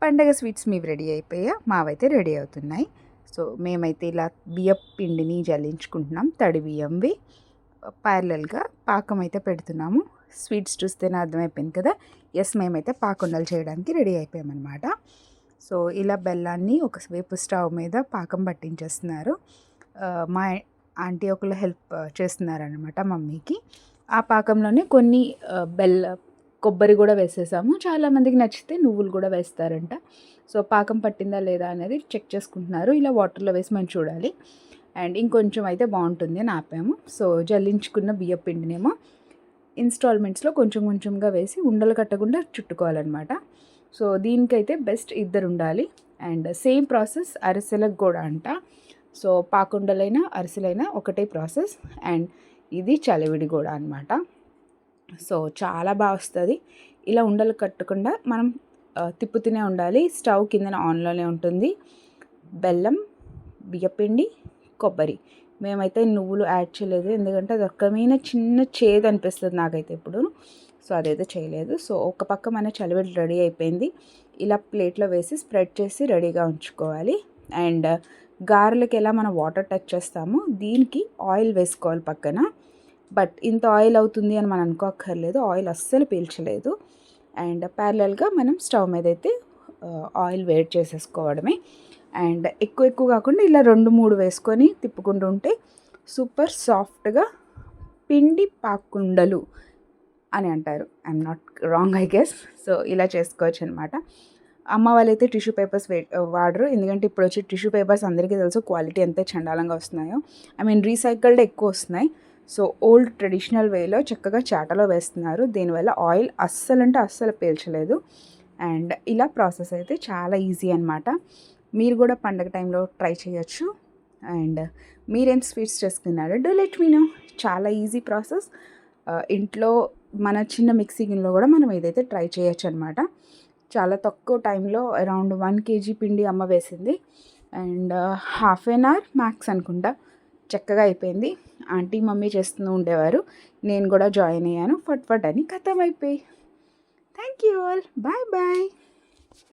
పండగ స్వీట్స్ మీవి రెడీ అయిపోయా, మావైతే రెడీ అవుతున్నాయి. సో మేమైతే ఇలా బియ్యపు పిండిని జల్లించుకుంటున్నాం, తడి బియ్యంవి. ప్యారలల్గా పాకం అయితే పెడుతున్నాము. స్వీట్స్ చూస్తేనే అర్థమైపోయింది కదా. మేమైతే పాకుండలు చేయడానికి రెడీ అయిపోయామన్నమాట. సో ఇలా బెల్లాన్ని ఒకవైపు స్టవ్ మీద పాకం పట్టించేస్తున్నారు. మా ఆంటీ ఒకళ్ళు హెల్ప్ చేస్తున్నారనమాట మమ్మీకి. ఆ పాకంలోనే కొన్ని కొబ్బరి కూడా వేసేసాము. చాలామందికి నచ్చితే నువ్వులు కూడా వేస్తారంట. సో పాకం పట్టిందా లేదా అనేది చెక్ చేసుకుంటున్నారు. ఇలా వాటర్లో వేసి మనం చూడాలి. అండ్ ఇంకొంచెం అయితే బాగుంటుంది అని ఆపాము. సో జల్లించుకున్న బియ్య పిండినేమో ఇన్స్టాల్మెంట్స్లో కొంచెం కొంచెంగా వేసి ఉండలు కట్టకుండా చుట్టుకోవాలన్నమాట. సో దీనికైతే బెస్ట్ ఇద్దరు ఉండాలి. అండ్ సేమ్ ప్రాసెస్ అరిసెలకు కూడా అంట. సో పాకుండలైనా అరిసెలైనా ఒకటే ప్రాసెస్. అండ్ ఇది చలివిడి కూడా అనమాట. సో చాలా బాగా వస్తుంది. ఇలా ఉండలు కట్టకుండా మనం తిప్పుతూనే ఉండాలి. స్టవ్ కిందన ఆన్లోనే ఉంటుంది. బెల్లం, బియ్యపిండి, కొబ్బరి. మేమైతే నువ్వులు యాడ్ చేయలేదు, ఎందుకంటే అది ఒక్కమైన చిన్న చేదు అనిపిస్తుంది నాకైతే ఇప్పుడు. సో అదైతే చేయలేదు. సో ఒక పక్క మన చలివిడి రెడీ అయిపోయింది. ఇలా ప్లేట్లో వేసి స్ప్రెడ్ చేసి రెడీగా ఉంచుకోవాలి. అండ్ గారెలకి ఎలా మనం వాటర్ టచ్ చేస్తామో దీనికి ఆయిల్ వేసుకోవాలి పక్కన. బట్ ఇంత ఆయిల్ అవుతుంది అని మనం అనుకోక్కర్లేదు, ఆయిల్ అస్సలు పీల్చలేదు. అండ్ ప్యారలల్గా మనం స్టవ్ మీద అయితే ఆయిల్ వేడి చేసేసుకోవడమే. అండ్ ఎక్కువ కాకుండా ఇలా 2-3 వేసుకొని తిప్పుకుంటూ ఉంటే సూపర్ సాఫ్ట్గా పిండి పాకుండలు అని అంటారు. I'm not wrong I guess. So ఇలా చేసుకోవచ్చు అనమాట. అమ్మ వాళ్ళైతే టిష్యూ పేపర్స్ వాడరు, ఎందుకంటే ఇప్పుడు వచ్చే టిష్యూ పేపర్స్ అందరికీ తెలుసు క్వాలిటీ ఎంత చండాలంగా వస్తున్నాయో. రీసైకిల్డ్ ఎక్కువ వస్తున్నాయి. సో ఓల్డ్ ట్రెడిషనల్ వేలో చక్కగా చాటలో వేస్తున్నారు. దీనివల్ల ఆయిల్ అస్సలు పీల్చలేదు. అండ్ ఇలా ప్రాసెస్ అయితే చాలా ఈజీ అనమాట. మీరు కూడా పండగ టైంలో ట్రై చేయొచ్చు. అండ్ మీరేం స్వీట్స్ చేసుకున్నారో డూ లెట్ మీ నో. చాలా ఈజీ ప్రాసెస్. ఇంట్లో మన చిన్న మిక్సీ గిన్నెలో కూడా మనం ఏదైతే ట్రై చేయొచ్చు అనమాట. చాలా తక్కువ టైంలో అరౌండ్ 1 kg పిండి అమ్మ వేసింది. And half an hour max అనుకుంటా చక్కగా అయిపోయింది. ఆంటీ మమ్మీ చేస్తూ ఉండేవారు, నేను కూడా జాయిన్ అయ్యాను. ఫట్ అని ఖతం అయిపోయి. Thank you all. Bye bye.